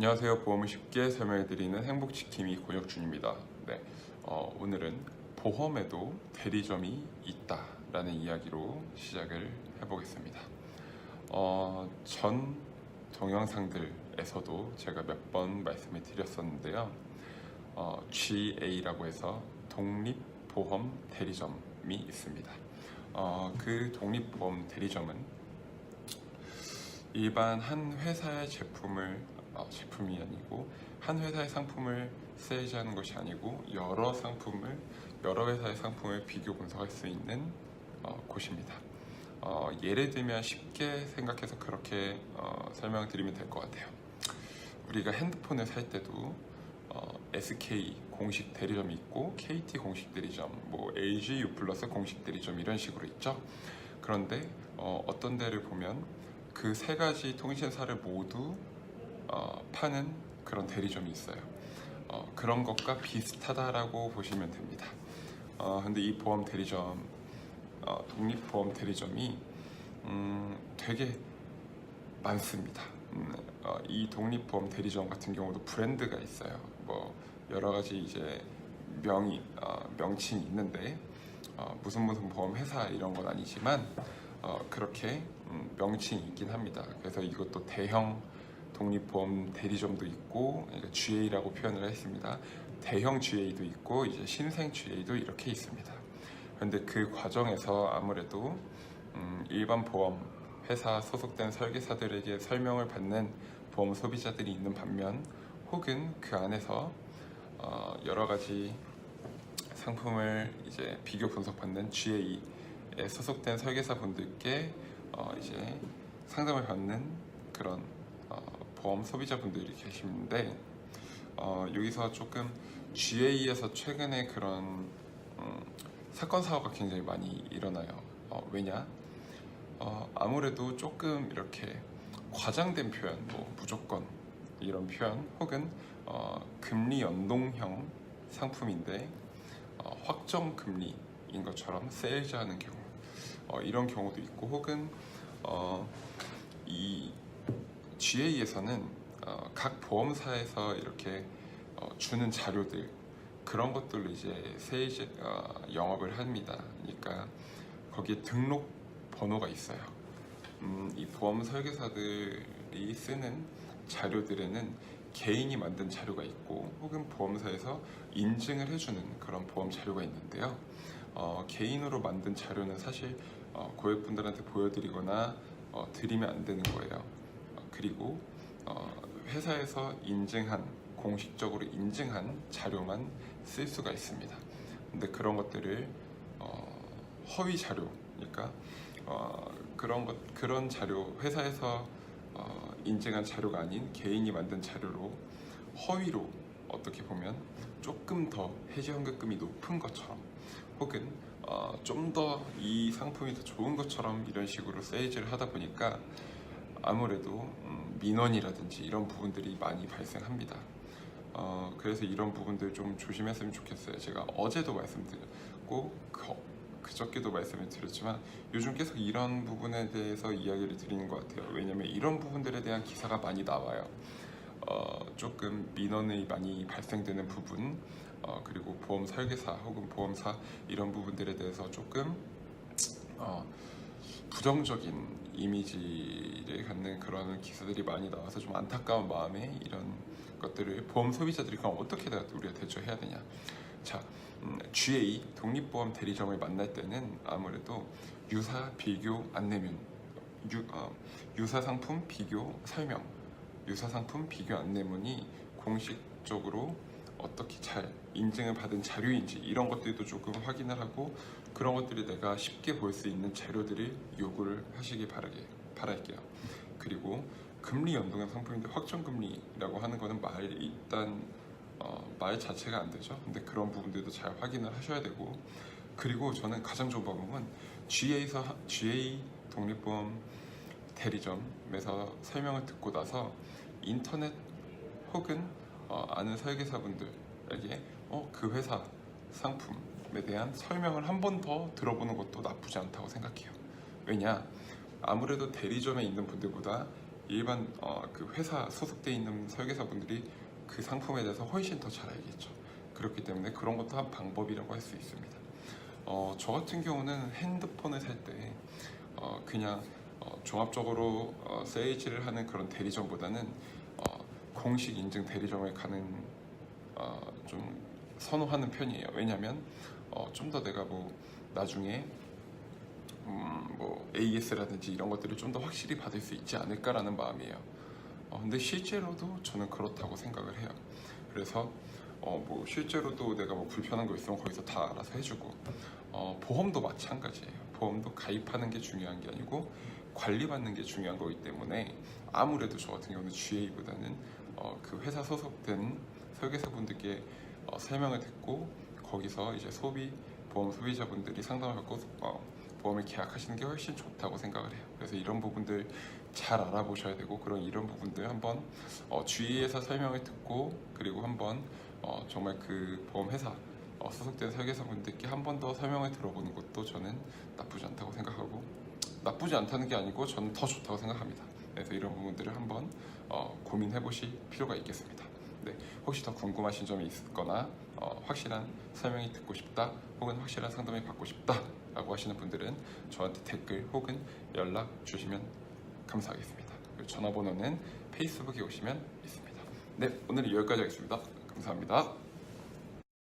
안녕하세요. 보험을 쉽게 설명해드리는 행복지킴이 권혁준입니다. 네, 오늘은 보험에도 대리점이 있다라는 이야기로 시작을 해보겠습니다. 전 동영상들에서도 제가 몇 번 말씀을 드렸었는데요. GA라고 해서 독립보험 대리점이 있습니다. 그 독립보험 대리점은 일반 한 회사의 제품이 아니고 한 회사의 상품을 세일즈하는 것이 아니고 여러 회사의 상품을 비교 분석할 수 있는 곳입니다. 예를 들면 쉽게 생각해서 그렇게 설명을 드리면 될 것 같아요. 우리가 핸드폰을 살 때도 SK 공식 대리점이 있고 KT 공식 대리점, 뭐 LG U+ 공식 대리점 이런 식으로 있죠. 그런데 어떤 데를 보면 그 세 가지 통신사를 모두 파는 그런 대리점이 있어요. 그런 것과 비슷하다라고 보시면 됩니다. 근데 이 보험 대리점, 독립보험 대리점이 되게 많습니다. 이 독립보험 대리점 같은 경우도 브랜드가 있어요. 뭐 여러 가지 이제 명칭이 있는데 무슨 보험 회사 이런 건 아니지만 그렇게 명칭이 있긴 합니다. 그래서 이것도 대형 독립보험 대리점도 있고, 그러니까 GA라고 표현을 했습니다. 대형 GA도 있고 이제 신생 GA도 이렇게 있습니다. 그런데 그 과정에서 아무래도 일반 보험 회사 소속된 설계사들에게 설명을 받는 보험 소비자들이 있는 반면, 혹은 그 안에서 여러 가지 상품을 이제 비교 분석받는 GA에 소속된 설계사분들께 이제 상담을 받는 그런 보험 소비자분들이 계시는데, 여기서 조금 GA에서 최근에 그런 사건 사고가 굉장히 많이 일어나요. 왜냐? 아무래도 조금 이렇게 과장된 표현, 뭐 무조건 이런 표현, 혹은 금리 연동형 상품인데 확정 금리인 것처럼 세일즈하는 경우, 이런 경우도 있고, 혹은 이 GA에서는 각 보험사에서 이렇게 주는 자료들, 그런 것들로 이제 세일즈 영업을 합니다. 그러니까 거기에 등록 번호가 있어요. 이 보험 설계사들이 쓰는 자료들에는 개인이 만든 자료가 있고, 혹은 보험사에서 인증을 해주는 그런 보험 자료가 있는데요. 개인으로 만든 자료는 사실 고객분들한테 보여드리거나 드리면 안 되는 거예요. 그리고 회사에서 공식적으로 인증한 자료만 쓸 수가 있습니다. 근데 그런 것들을 허위 자료, 그러니까 그런 자료, 회사에서 인증한 자료가 아닌 개인이 만든 자료로 허위로, 어떻게 보면 조금 더 해지 환급금이 높은 것처럼, 혹은 좀 더 이 상품이 더 좋은 것처럼 이런 식으로 세일즈를 하다 보니까 아무래도 민원이라든지 이런 부분들이 많이 발생합니다. 그래서 이런 부분들 좀 조심했으면 좋겠어요. 제가 어제도 말씀드렸고 그저께도 말씀을 드렸지만 요즘 계속 이런 부분에 대해서 이야기를 드리는 것 같아요. 왜냐면 이런 부분들에 대한 기사가 많이 나와요. 조금 민원이 많이 발생되는 부분, 그리고 보험 설계사 혹은 보험사 이런 부분들에 대해서 조금 부정적인 이미지를 갖는 그런 기사들이 많이 나와서 좀 안타까운 마음에 이런 것들을 보험 소비자들이 그럼 어떻게 우리가 대처해야 되냐. 자, GA 독립보험 대리점을 만날 때는 아무래도 유사 비교 안내문, 유사 상품 비교 설명, 유사 상품 비교 안내문이 공식적으로 어떻게 잘 인증을 받은 자료인지 이런 것들도 조금 확인을 하고, 그런 것들이 내가 쉽게 볼 수 있는 자료들을 요구를 하시길 바랄게요. 그리고 금리 연동형 상품인데 확정금리라고 하는 거는 말 자체가 안 되죠. 근데 그런 부분들도 잘 확인을 하셔야 되고, 그리고 저는 가장 좋은 방법은 GA 독립보험 대리점에서 설명을 듣고 나서 인터넷 혹은 아는 설계사분들에게 그 회사 상품에 대한 설명을 한 번 더 들어보는 것도 나쁘지 않다고 생각해요. 왜냐? 아무래도 대리점에 있는 분들보다 일반 그 회사 소속돼 있는 설계사분들이 그 상품에 대해서 훨씬 더 잘 알겠죠. 그렇기 때문에 그런 것도 한 방법이라고 할 수 있습니다. 저 같은 경우는 핸드폰을 살 때 그냥 종합적으로 세일즈를 하는 그런 대리점보다는 공식 인증 대리점에 가는 좀 선호하는 편이에요. 왜냐면 좀 더 내가 뭐 나중에 뭐 AS라든지 이런 것들을 좀 더 확실히 받을 수 있지 않을까라는 마음이에요. 근데 실제로도 저는 그렇다고 생각을 해요. 그래서 뭐 실제로도 내가 뭐 불편한 거 있으면 거기서 다 알아서 해주고, 보험도 마찬가지예요. 보험도 가입하는 게 중요한 게 아니고 관리받는 게 중요한 거기 때문에 아무래도 저 같은 경우는 GA보다는 그 회사 소속된 설계사분들께 설명을 듣고 거기서 이제 보험 소비자분들이 상담을 받고 보험을 계약하시는 게 훨씬 좋다고 생각을 해요. 그래서 이런 부분들 잘 알아보셔야 되고, 그런 이런 부분들 한번 주위에서 설명을 듣고, 그리고 한번 정말 그 보험회사 소속된 설계사분들께 한 번 더 설명을 들어보는 것도 저는 나쁘지 않다고 생각하고, 나쁘지 않다는 게 아니고 저는 더 좋다고 생각합니다. 그래서 이런 부분들을 한번 고민해 보실 필요가 있겠습니다. 네, 혹시 더 궁금하신 점이 있거나 확실한 설명이 듣고 싶다, 혹은 확실한 상담이 받고 싶다 라고 하시는 분들은 저한테 댓글 혹은 연락 주시면 감사하겠습니다. 그리고 전화번호는 페이스북에 오시면 있습니다. 네, 오늘은 여기까지 하겠습니다. 감사합니다.